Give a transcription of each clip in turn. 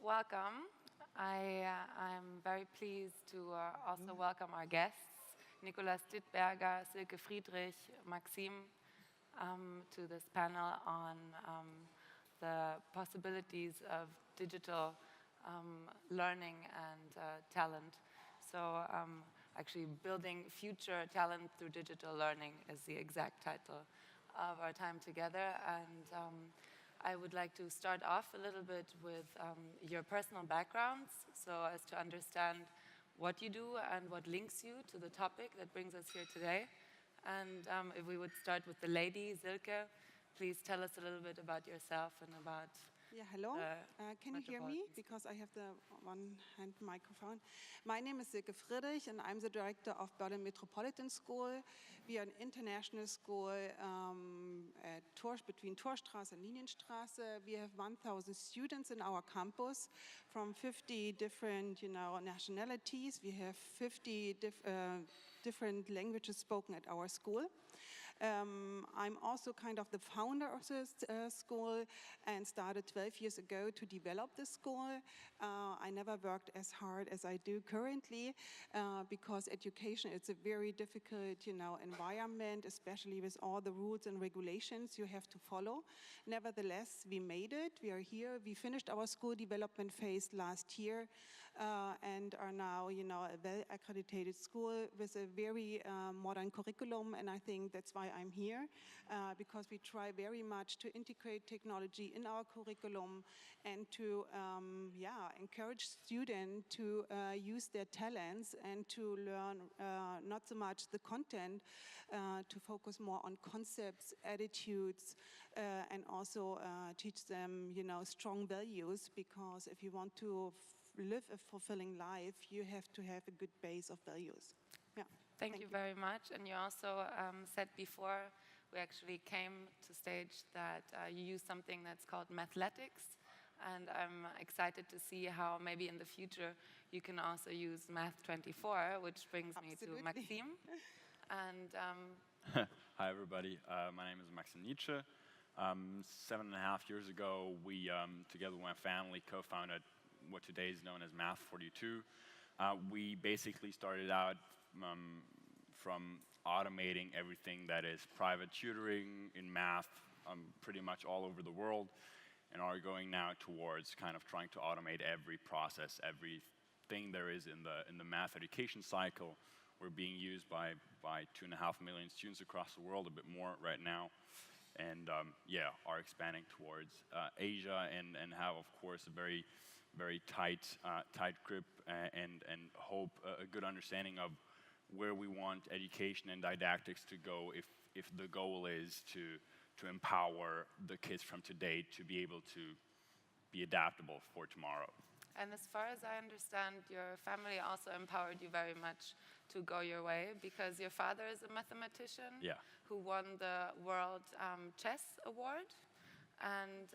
Welcome. I'm very pleased to also welcome our guests, Nicolas Dittberner, Silke, Friedrich, Maxim, to this panel on the possibilities of digital learning and talent. So actually building future talent through digital learning is the exact title of our time together. And I would like to start off a little bit with your personal backgrounds, so as to understand what you do and what links you to the topic that brings us here today. And if we would start with the lady, Silke, please tell us a little bit about yourself and about hello. Can you hear me? Because I have the one-hand microphone. My name is Silke Friedrich, and I'm the director of Berlin Metropolitan School. We are an international school between Torstraße and Linienstraße. We have 1,000 students in our campus from 50 different, nationalities. We have 50 different languages spoken at our school. I'm also kind of the founder of this school and started 12 years ago to develop the school. I never worked as hard as I do currently because education is a very difficult, environment, especially with all the rules and regulations you have to follow. Nevertheless, we made it. We are here. We finished our school development phase last year and are now, a well-accredited school with a very modern curriculum, and I think that's why I'm here, because we try very much to integrate technology in our curriculum and to encourage students to use their talents and to learn not so much the content, to focus more on concepts, attitudes, and also teach them, strong values, because if you want to live a fulfilling life, you have to have a good base of values. Yeah. Thank you very much. And you also said before we actually came to stage that you use something that's called mathletics. And I'm excited to see how maybe in the future you can also use Math24, which brings me to Maxim. And hi, everybody. My name is Maxim Nitsche. 7.5 years ago, we, together with my family, co-founded what today is known as Math42. We basically started out from automating everything that is private tutoring in math pretty much all over the world, and are going now towards kind of trying to automate every process, everything there is in the math education cycle. We're being used by 2.5 million students across the world, a bit more right now, and are expanding towards Asia and have, of course, a very tight grip and hope a good understanding of where we want education and didactics to go if the goal is to empower the kids from today to be able to be adaptable for tomorrow. And as far as I understand, your family also empowered you very much to go your way, because your father is a mathematician who won the World Chess Award. And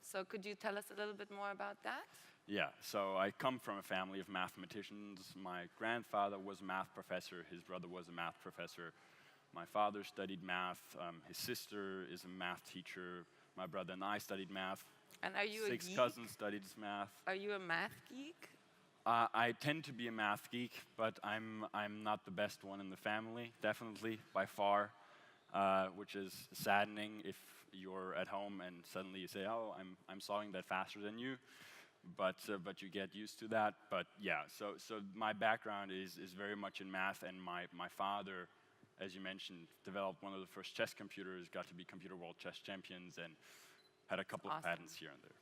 so could you tell us a little bit more about that? Yeah, so I come from a family of mathematicians. My grandfather was a math professor. His brother was a math professor. My father studied math. His sister is a math teacher. My brother and I studied math. And are you a geek? 6 cousins studied math. Are you a math geek? I tend to be a math geek, but I'm not the best one in the family, definitely, by far. Which is saddening if you're at home and suddenly you say, "Oh, I'm solving that faster than you," but you get used to that. But yeah, so my background is very much in math, and my father, as you mentioned, developed one of the first chess computers, got to be computer world chess champions, and had a couple of patents here and there.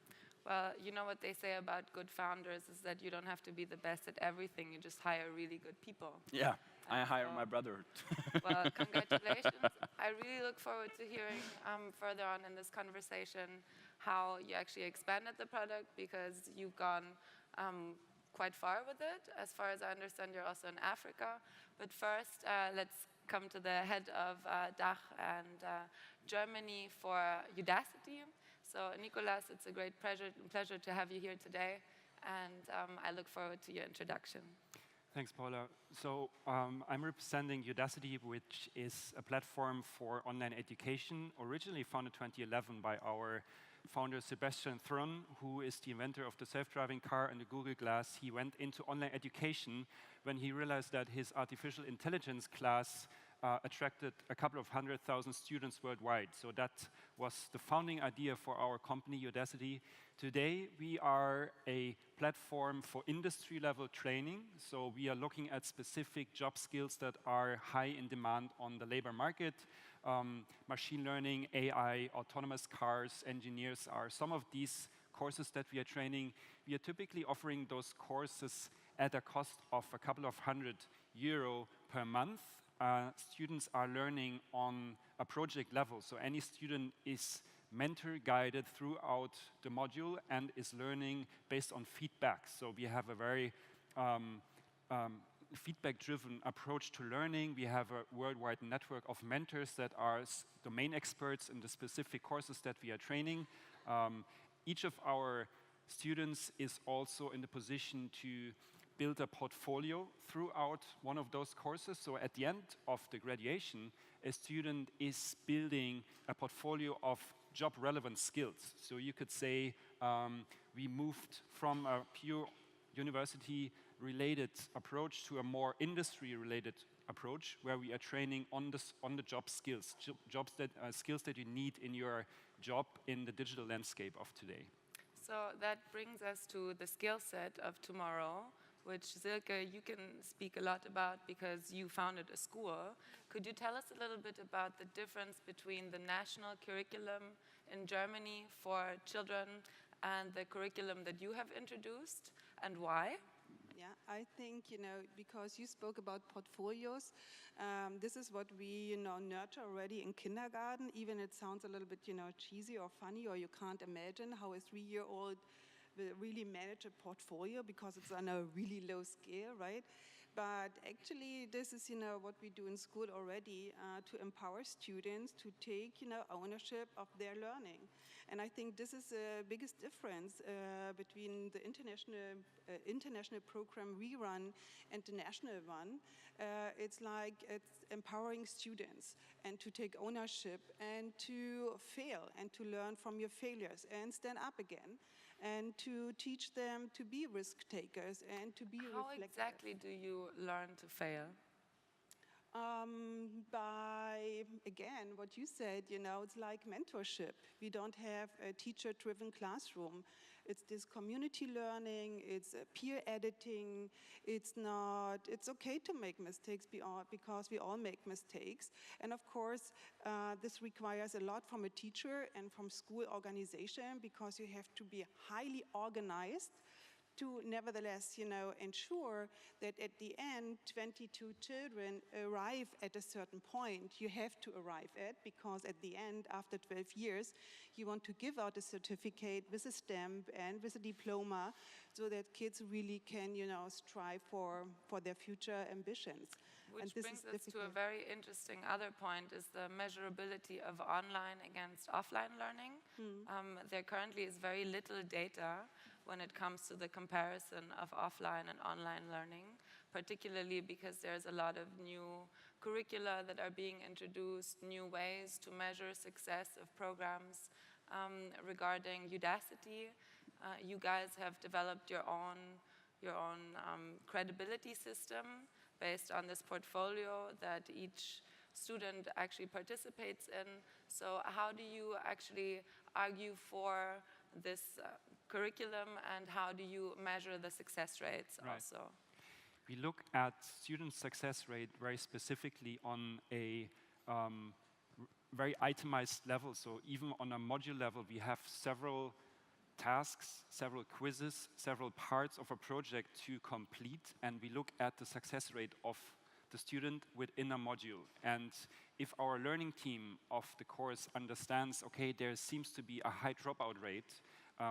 Well, you know what they say about good founders is that you don't have to be the best at everything, you just hire really good people. Yeah, I hire my brother. Well, congratulations. I really look forward to hearing further on in this conversation how you actually expanded the product, because you've gone quite far with it. As far as I understand, you're also in Africa. But first, let's come to the head of DACH and Germany for Udacity. So, Nicolas, it's a great pleasure to have you here today, and I look forward to your introduction. Thanks, Paula. So I'm representing Udacity, which is a platform for online education, originally founded in 2011 by our founder Sebastian Thrun, who is the inventor of the self-driving car and the Google Glass, he went into online education when he realized that his artificial intelligence class attracted a couple of 100,000 students worldwide. So that was the founding idea for our company, Udacity. Today, we are a platform for industry-level training. So we are looking at specific job skills that are high in demand on the labor market. Machine learning, AI, autonomous cars, engineers are some of these courses that we are training. We are typically offering those courses at a cost of a couple of €100 per month. Students are learning on a project level, so any student is mentor-guided throughout the module and is learning based on feedback. So we have a very feedback-driven approach to learning. We have a worldwide network of mentors that are domain experts in the specific courses that we are training. Each of our students is also in the position to build a portfolio throughout one of those courses. So at the end of the graduation, a student is building a portfolio of job-relevant skills. So you could say we moved from a pure university-related approach to a more industry-related approach, where we are training on the job skills, skills that you need in your job in the digital landscape of today. So that brings us to the skill set of tomorrow, which, Silke, you can speak a lot about because you founded a school. Could you tell us a little bit about the difference between the national curriculum in Germany for children and the curriculum that you have introduced, and why? Yeah, I think, because you spoke about portfolios, this is what we, nurture already in kindergarten. Even it sounds a little bit, cheesy or funny, or you can't imagine how a 3-year-old will really manage a portfolio because it's on a really low scale, right? But actually, this is, what we do in school already to empower students to take, ownership of their learning. And I think this is the biggest difference between the international program we run and the national one. It's like it's empowering students and to take ownership and to fail and to learn from your failures and stand up again, and to teach them to be risk takers and to be reflective. How exactly do you learn to fail? By, again, what you said, it's like mentorship. We don't have a teacher-driven classroom. It's this community learning, it's peer editing, it's okay to make mistakes because we all make mistakes. And of course, this requires a lot from a teacher and from school organization, because you have to be highly organized to nevertheless, ensure that at the end, 22 children arrive at a certain point you have to arrive at, because at the end, after 12 years, you want to give out a certificate with a stamp and with a diploma, so that kids really can, strive for their future ambitions. Which brings us to a very interesting other point, is the measurability of online against offline learning. There currently is very little data when it comes to the comparison of offline and online learning, particularly because there's a lot of new curricula that are being introduced, new ways to measure success of programs. Regarding Udacity, you guys have developed your own credibility system based on this portfolio that each student actually participates in. So how do you actually argue for this curriculum, and how do you measure the success rates also? We look at student success rate very specifically on a very itemized level. So even on a module level, we have several tasks, several quizzes, several parts of a project to complete, and we look at the success rate of the student within a module. And if our learning team of the course understands, okay, there seems to be a high dropout rate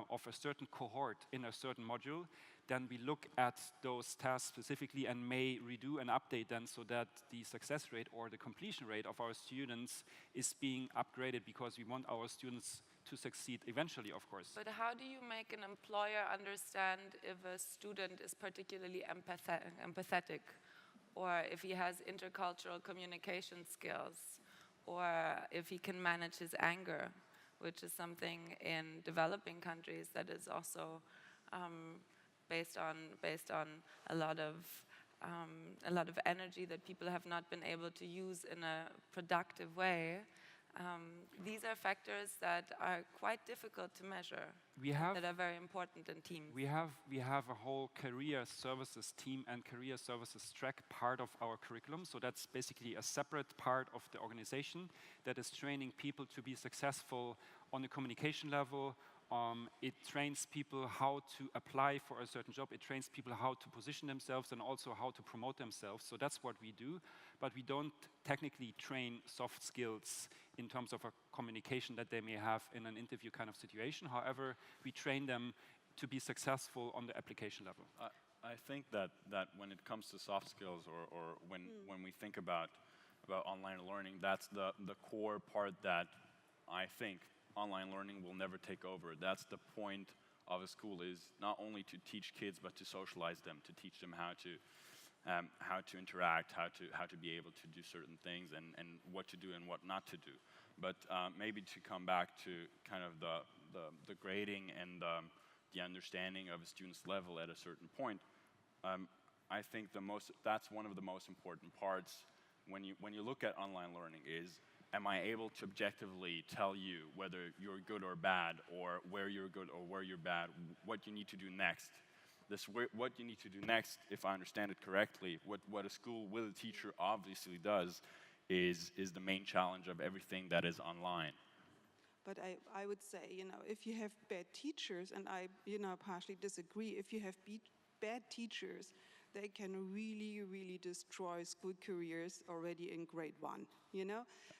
of a certain cohort in a certain module, then we look at those tasks specifically and may redo and update them so that the success rate or the completion rate of our students is being upgraded, because we want our students to succeed eventually, of course. But how do you make an employer understand if a student is particularly empathetic, or if he has intercultural communication skills, or if he can manage his anger? which is something in developing countries that is also based on a lot of energy that people have not been able to use in a productive way. These are factors that are quite difficult to measure, that are very important in teams. We have a whole career services team and career services track part of our curriculum. So that's basically a separate part of the organization that is training people to be successful on the communication level. It trains people how to apply for a certain job. It trains people how to position themselves and also how to promote themselves. So that's what we do. But we don't technically train soft skills in terms of a communication that they may have in an interview kind of situation. However, we train them to be successful on the application level. I think that when it comes to soft skills or when we think about online learning, that's the core part that I think online learning will never take over. That's the point of a school, is not only to teach kids but to socialize them, to teach them how to interact, how to be able to do certain things and what to do and what not to do. But maybe to come back to kind of the grading and the understanding of a student's level at a certain point, I think that's one of the most important parts when you look at online learning is, am I able to objectively tell you whether you're good or bad, or where you're good or where you're bad, what you need to do next? What you need to do next, if I understand it correctly, what a school with a teacher obviously does is the main challenge of everything that is online. But I would say, if you have bad teachers, and I, partially disagree, if you have bad teachers, they can really, really destroy school careers already in grade 1,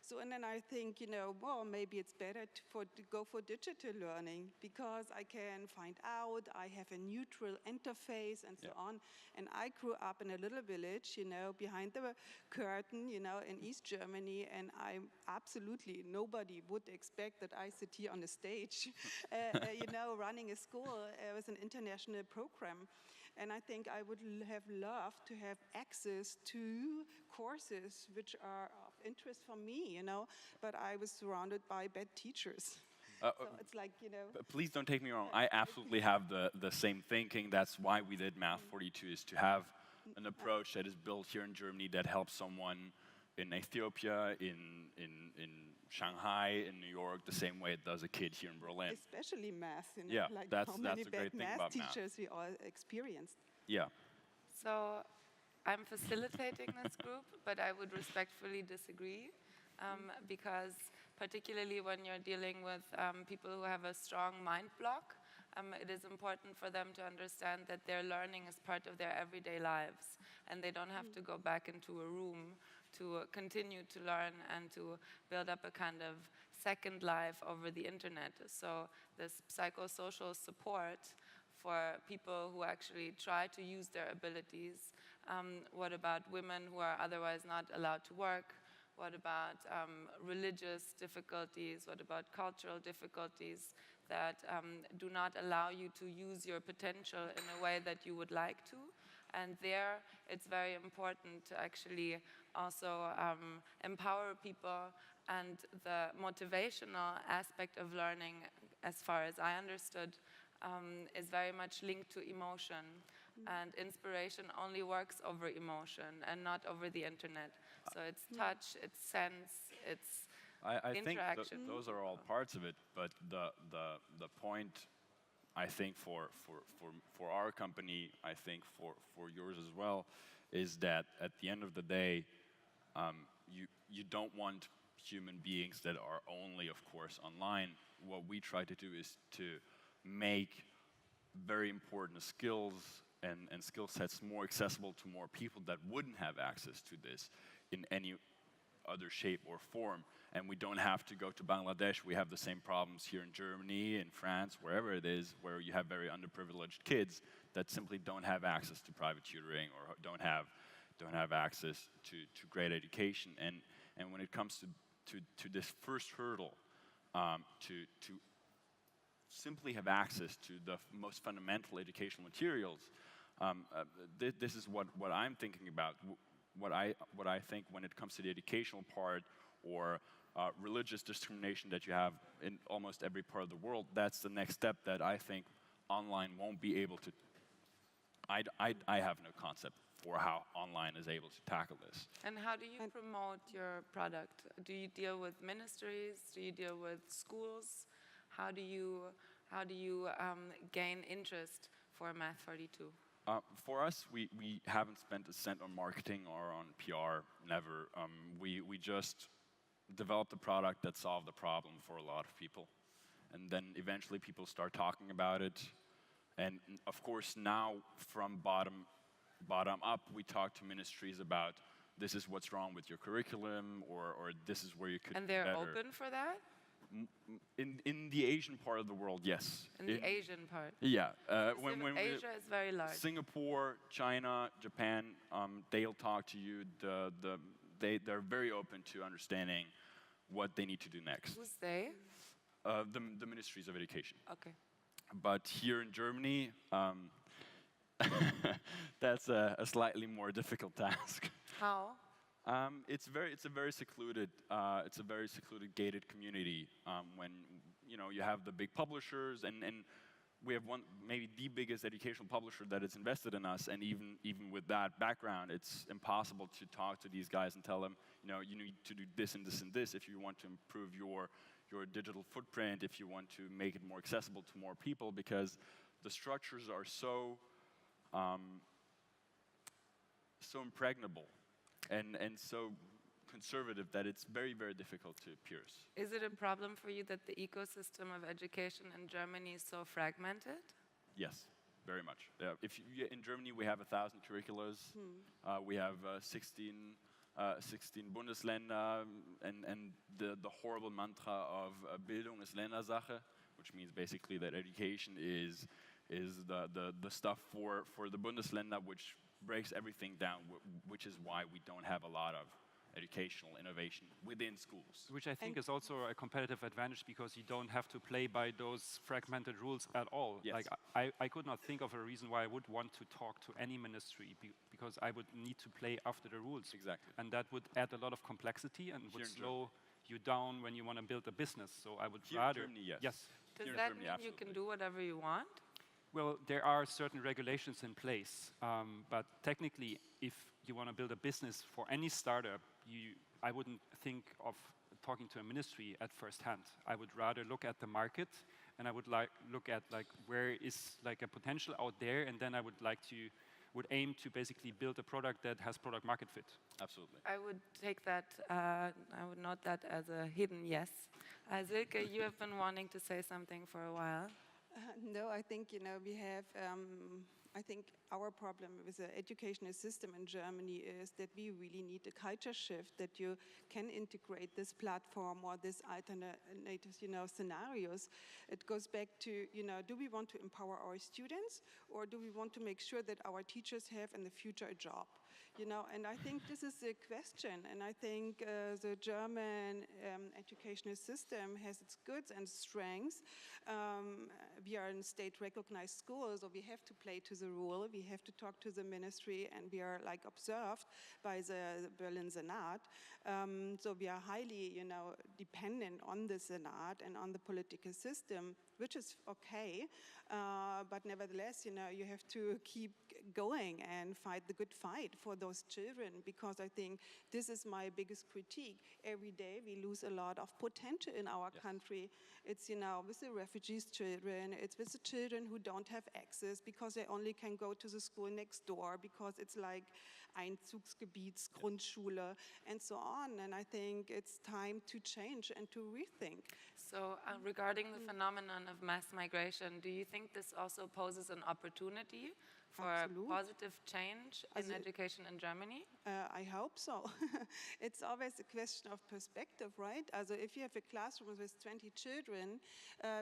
So, and then I think, well, maybe it's better to go for digital learning, because I can find out, I have a neutral interface and so on. And I grew up in a little village, behind the curtain, in East Germany, and absolutely nobody would expect that I sit here on the stage, running a school with an international program. And I think I would have loved to have access to courses which are of interest for me, but I was surrounded by bad teachers. So it's like, Please don't take me wrong. I absolutely have the same thinking. That's why we did Math 42, is to have an approach that is built here in Germany that helps someone in Ethiopia, in Shanghai, in New York, the same way it does a kid here in Berlin. Especially math, Yeah, like that's how many a great bad thing math about teachers we all experienced. Yeah. So I'm facilitating this group, but I would respectfully disagree, because particularly when you're dealing with people who have a strong mind block, it is important for them to understand that their learning is part of their everyday lives, and they don't have to go back into a room to continue to learn and to build up a kind of second life over the internet. So this psychosocial support for people who actually try to use their abilities. What about women who are otherwise not allowed to work? What about religious difficulties? What about cultural difficulties that do not allow you to use your potential in a way that you would like to? And there, it's very important to actually also empower people, and the motivational aspect of learning, as far as I understood, is very much linked to emotion. And inspiration only works over emotion and not over the internet. So it's touch, it's sense, it's I think interaction. those are all parts of it, but the point, I think, for our company, I think for yours as well, is that at the end of the day, you don't want human beings that are only, of course, online. What we try to do is to make very important skills and skill sets more accessible to more people that wouldn't have access to this in any other shape or form. And we don't have to go to Bangladesh. We have the same problems here in Germany, in France, wherever it is, where you have very underprivileged kids that simply don't have access to private tutoring or don't have access to great education. And when it comes to this first hurdle, to simply have access to the most fundamental educational materials, this is what I'm thinking about. What I think when it comes to the educational part, or religious discrimination that you have in almost every part of the world, that's the next step that I think online won't be able to. I have no concept for how online is able to tackle this. And how do you promote your product? Do you deal with ministries? Do you deal with schools? How do you gain interest for Math 42? For us, we haven't spent a cent on marketing or on PR, never. We just developed a product that solved the problem for a lot of people. And then eventually people start talking about it. And of course now from bottom up, we talk to ministries about this is what's wrong with your curriculum, or this is where you could And do they're better. open for that? In the Asian part of the world, yes. In the Asian part? Yeah. Asia is very large. Singapore, China, Japan, they'll talk to you. They're very open to understanding what they need to do next. Who's they? The ministries of education. Okay. But here in Germany, that's a slightly more difficult task. How? It's a very secluded, gated community. When you have the big publishers, and we have maybe the biggest educational publisher that has invested in us, and even with that background, it's impossible to talk to these guys and tell them, you need to do this and this and this if you want to improve your digital footprint, if you want to make it more accessible to more people, because the structures are so impregnable and so conservative that it's very, very difficult to pierce. Is it a problem for you that the ecosystem of education in Germany is so fragmented? Yes, very much. In Germany, we have 1,000 curriculas. We have 16 Bundesländer, and the horrible mantra of Bildung ist Ländersache, which means basically that education is the stuff for the Bundesländer, which breaks everything down, which is why we don't have a lot of educational innovation within schools. Which I think is also a competitive advantage, because you don't have to play by those fragmented rules at all. Yes. Like I could not think of a reason why I would want to talk to any ministry, because I would need to play after the rules. Exactly. And that would add a lot of complexity and would slow you down when you want to build a business. So I would rather... In Germany, yes. Yes. Does Here in that Germany, mean you can do whatever you want? Well, there are certain regulations in place, but technically, if you want to build a business for any startup, I wouldn't think of talking to a ministry at first hand. I would rather look at the market, and I would look at where is a potential out there, and then I would aim to basically build a product that has product market fit. Absolutely. I would take that, I would note that as a hidden yes. Silke, you have been wanting to say something for a while. No, I think, we have, I think our problem with the educational system in Germany is that we really need a culture shift, that you can integrate this platform or this alternative, scenarios. It goes back to, do we want to empower our students, or do we want to make sure that our teachers have in the future a job? And I think this is the question, and I think the German educational system has its goods and strengths. We are in state-recognized schools, so we have to play to the rule, we have to talk to the ministry, and we are observed by the Berlin Senat. So we are highly, dependent on the Senat and on the political system, which is okay, but nevertheless, you have to keep going and fight the good fight for those children, because I think this is my biggest critique. Every day we lose a lot of potential in our country. It's, with the refugees children, it's with the children who don't have access because they only can go to the school next door because it's like Einzugsgebietsgrundschule and so on. And I think it's time to change and to rethink. So regarding the phenomenon of mass migration, do you think this also poses an opportunity for positive change in education in Germany? I hope so. It's always a question of perspective, right? Also if you have a classroom with 20 children,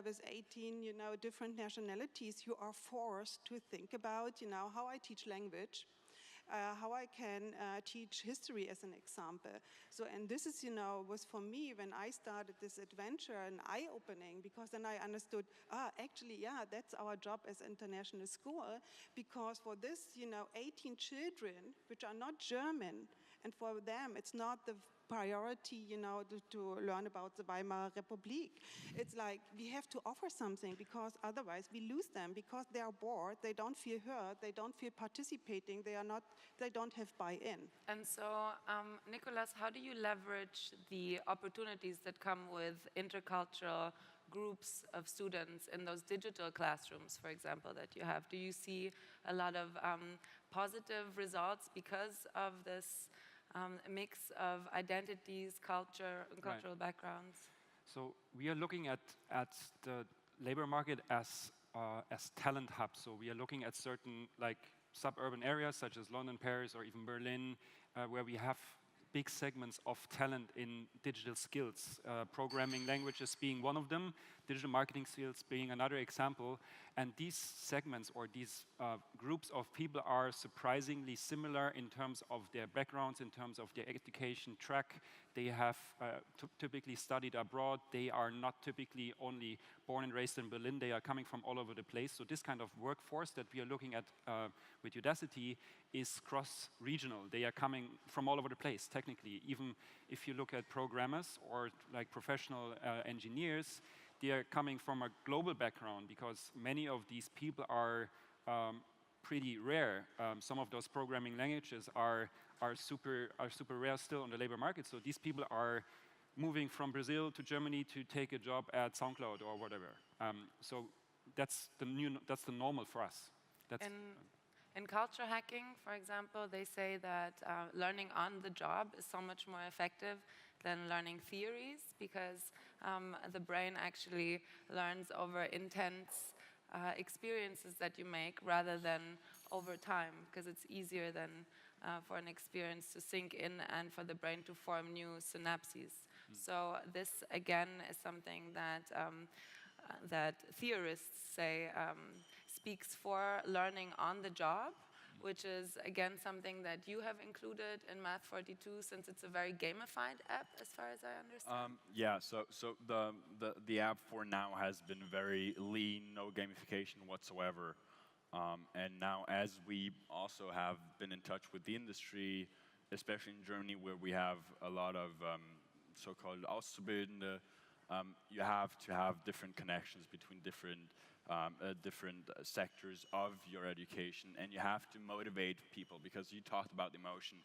with 18, different nationalities, you are forced to think about, how I teach language, how I can teach history as an example. So, and this is, was for me, when I started this adventure, an eye-opening, because then I understood, actually, yeah, that's our job as international school, because for this, 18 children, which are not German, and for them, it's not the priority, to learn about the Weimar Republic. It's like we have to offer something, because otherwise we lose them, because they are bored, they don't feel heard, they don't feel participating, they don't have buy-in. And so, Nicolas, how do you leverage the opportunities that come with intercultural groups of students in those digital classrooms, for example, that you have? Do you see a lot of positive results because of this mix of identities, cultural backgrounds? So we are looking at the labor market as talent hubs. So we are looking at certain suburban areas such as London, Paris, or even Berlin, where we have big segments of talent in digital skills, programming languages being one of them, digital marketing skills being another example. And these segments or these groups of people are surprisingly similar in terms of their backgrounds, in terms of their education track. They have typically studied abroad. They are not typically only born and raised in Berlin. They are coming from all over the place. So this kind of workforce that we are looking at with Udacity is cross-regional. They are coming from all over the place, technically. Even if you look at programmers or professional engineers, they are coming from a global background, because many of these people are pretty rare. Some of those programming languages are super rare still on the labor market. So these people are moving from Brazil to Germany to take a job at SoundCloud or whatever. So that's the normal for us. In culture hacking, for example, they say that learning on the job is so much more effective than learning theories, because the brain actually learns over intense experiences that you make rather than over time, because it's easier than for an experience to sink in and for the brain to form new synapses. So this, again, is something that theorists say speaks for learning on the job, which is, again, something that you have included in Math 42, since it's a very gamified app, as far as I understand. Yeah, so the app for now has been very lean, no gamification whatsoever. And now, as we also have been in touch with the industry, especially in Germany, where we have a lot of so-called Auszubildende, you have to have different connections between different sectors of your education, and you have to motivate people, because you talked about emotion.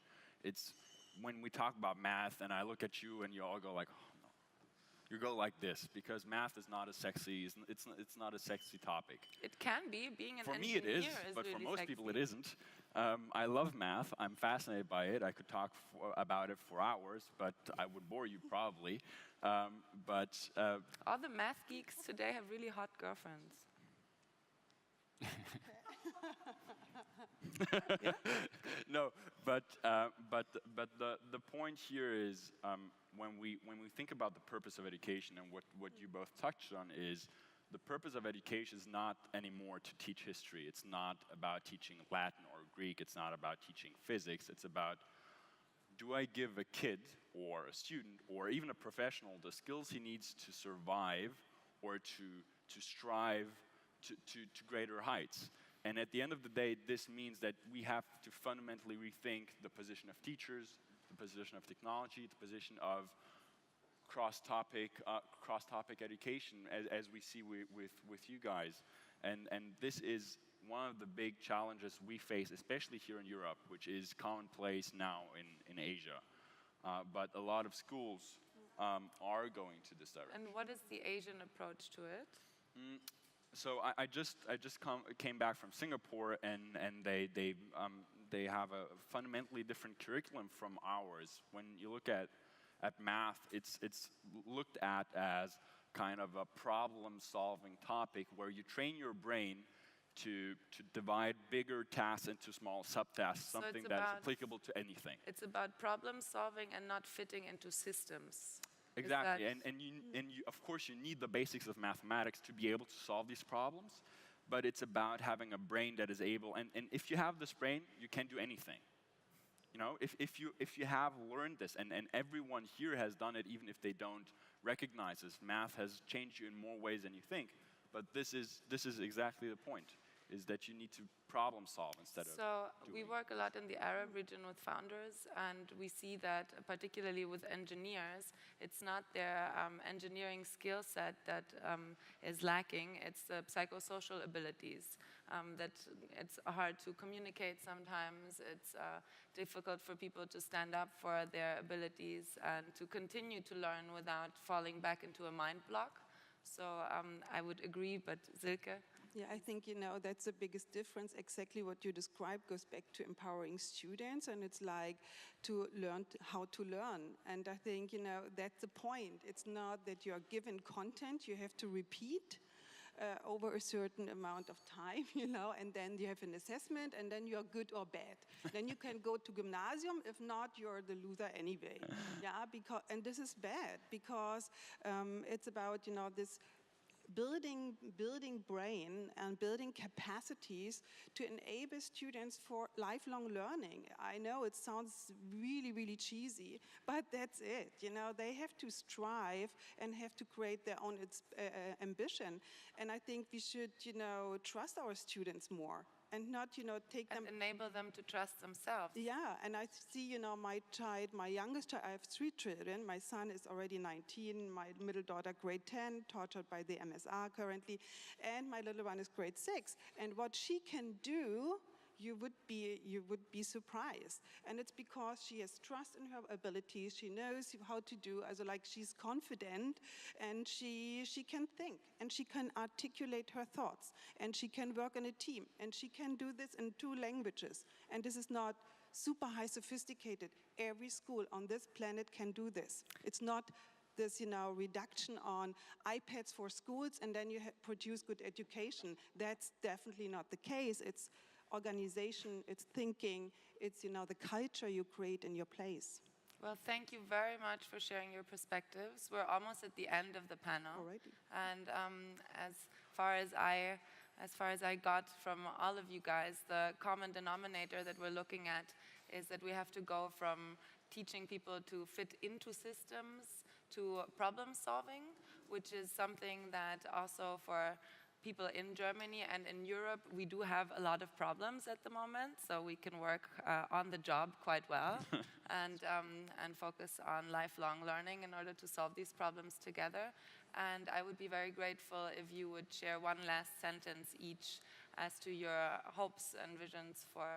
It's when we talk about math, and I look at you, and you all go like, oh, no. You go like this, because math is not a sexy. It's not a sexy topic. It can be. Being an for engineer me it is, but really for most sexy. people it isn't. I love math. I'm fascinated by it. I could talk about it for hours, but I would bore you probably. All the math geeks today have really hot girlfriends. No, but the point here is when we think about the purpose of education, and what you both touched on, is the purpose of education is not anymore to teach history. It's not about teaching Latin or Greek. It's not about teaching physics. It's about, do I give a kid or a student or even a professional the skills he needs to survive or to strive to greater heights? And at the end of the day, this means that we have to fundamentally rethink the position of teachers, the position of technology, the position of cross-topic education, as we see with you guys. And this is one of the big challenges we face, especially here in Europe, which is commonplace now in Asia. But a lot of schools are going to this direction. And what is the Asian approach to it? So I just came back from Singapore, and they have a fundamentally different curriculum from ours. When you look at math, it's looked at as kind of a problem-solving topic where you train your brain to divide bigger tasks into small subtasks, something that is applicable to anything. It's about problem-solving and not fitting into systems. Exactly, and you, of course, you need the basics of mathematics to be able to solve these problems, but it's about having a brain that is able, and if you have this brain, you can do anything. You know, if you have learned this, and everyone here has done it, even if they don't recognize this, math has changed you in more ways than you think, but this is exactly the point. is that you need to problem solve instead of So we doing. work a lot in the Arab region with founders, and we see that particularly with engineers, it's not their engineering skill set that is lacking, it's the psychosocial abilities. That it's hard to communicate sometimes, it's difficult for people to stand up for their abilities and to continue to learn without falling back into a mind block. So I would agree, but Silke? Yeah, I think, that's the biggest difference. Exactly what you described goes back to empowering students, and it's like to learn how to learn. And I think, that's the point. It's not that you are given content you have to repeat over a certain amount of time, and then you have an assessment, and then you're good or bad. Then you can go to gymnasium. If not, you're the loser anyway. Yeah, and this is bad because it's about, this building brain and building capacities to enable students for lifelong learning. I know it sounds really, really cheesy, but that's it. They have to strive and have to create their own ambition. And I think we should, trust our students more. And not, take them... And enable them to trust themselves. Yeah, and I see, my youngest child, I have 3 children. My son is already 19, my middle daughter grade 10, tortured by the MSR currently, and my little one is grade 6. And what she can do, you would be surprised. And it's because she has trust in her abilities, she knows how to do, she's confident, and she can think, and she can articulate her thoughts, and she can work in a team, and she can do this in 2 languages. And this is not super high sophisticated. Every school on this planet can do this. It's not this, reduction on iPads for schools, and then you produce good education. That's definitely not the case. It's organization, it's thinking, it's the culture you create in your place. Well, thank you very much for sharing your perspectives. We're almost at the end of the panel. Alrighty. And as far as I got from all of you guys, the common denominator that we're looking at is that we have to go from teaching people to fit into systems to problem solving, which is something that also for people in Germany and in Europe, we do have a lot of problems at the moment, so we can work on the job quite well and focus on lifelong learning in order to solve these problems together. And I would be very grateful if you would share one last sentence each as to your hopes and visions for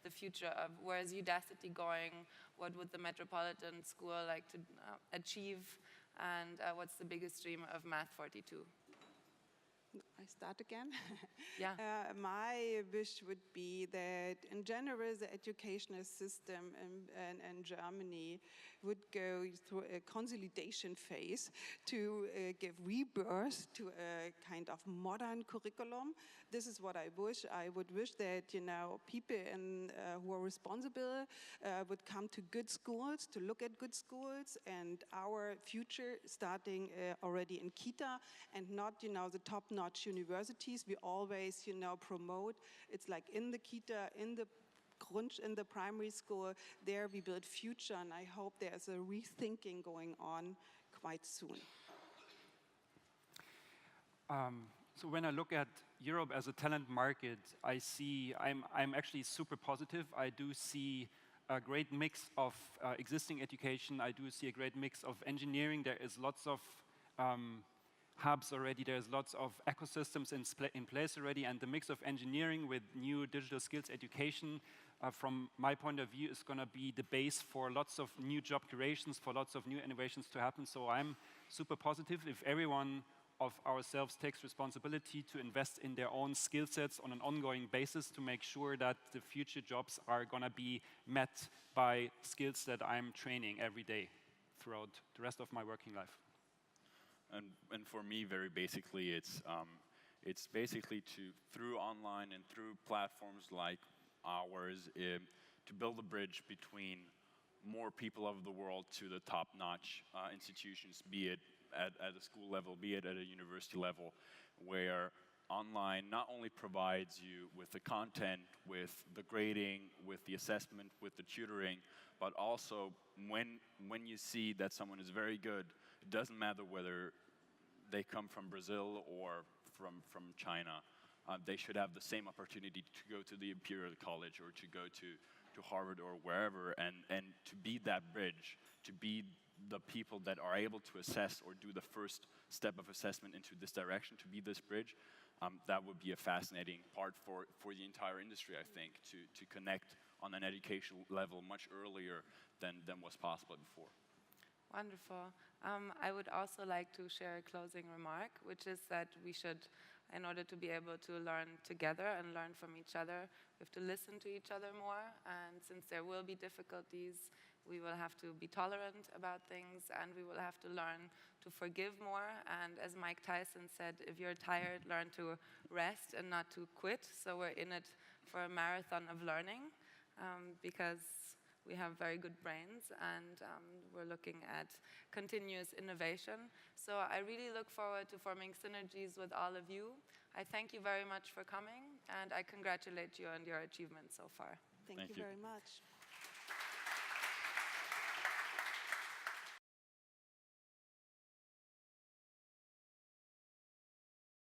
the future of where is Udacity going, what would the Metropolitan School like to achieve, and what's the biggest dream of Math 42? I start again? Yeah. My wish would be that, in general, the educational system in Germany would go through a consolidation phase to give rebirth to a kind of modern curriculum. This is what I wish. I would wish that, people who are responsible would come to good schools, to look at good schools, and our future starting already in Kita, and not, the top-notch universities we always, promote. It's like in the Kita, in the primary school, there we build future, and I hope there's a rethinking going on quite soon. So when I look at Europe as a talent market, I'm actually super positive. I do see a great mix of existing education. I do see a great mix of engineering. There is lots of hubs already. There's lots of ecosystems in place already, and the mix of engineering with new digital skills education, from my point of view, is going to be the base for lots of new job creations, for lots of new innovations to happen. So I'm super positive if everyone of ourselves takes responsibility to invest in their own skill sets on an ongoing basis to make sure that the future jobs are going to be met by skills that I'm training every day throughout the rest of my working life. And for me, very basically, it's basically through online and through platforms like ours, to build a bridge between more people of the world to the top-notch institutions, be it at a school level, be it at a university level, where online not only provides you with the content, with the grading, with the assessment, with the tutoring, but also when you see that someone is very good, it doesn't matter whether they come from Brazil or from China. they should have the same opportunity to go to the Imperial College or to go to Harvard or wherever, and to be that bridge, to be the people that are able to assess or do the first step of assessment into this direction, to be this bridge. That would be a fascinating part for the entire industry, I think, to connect on an educational level much earlier than was possible before. Wonderful. I would also like to share a closing remark, which is that we should, in order to be able to learn together and learn from each other, we have to listen to each other more. And since there will be difficulties, we will have to be tolerant about things, and we will have to learn to forgive more. And as Mike Tyson said, if you're tired, learn to rest and not to quit. So we're in it for a marathon of learning, because we have very good brains, and we're looking at continuous innovation. So I really look forward to forming synergies with all of you. I thank you very much for coming, and I congratulate you on your achievements so far. Thank you very much.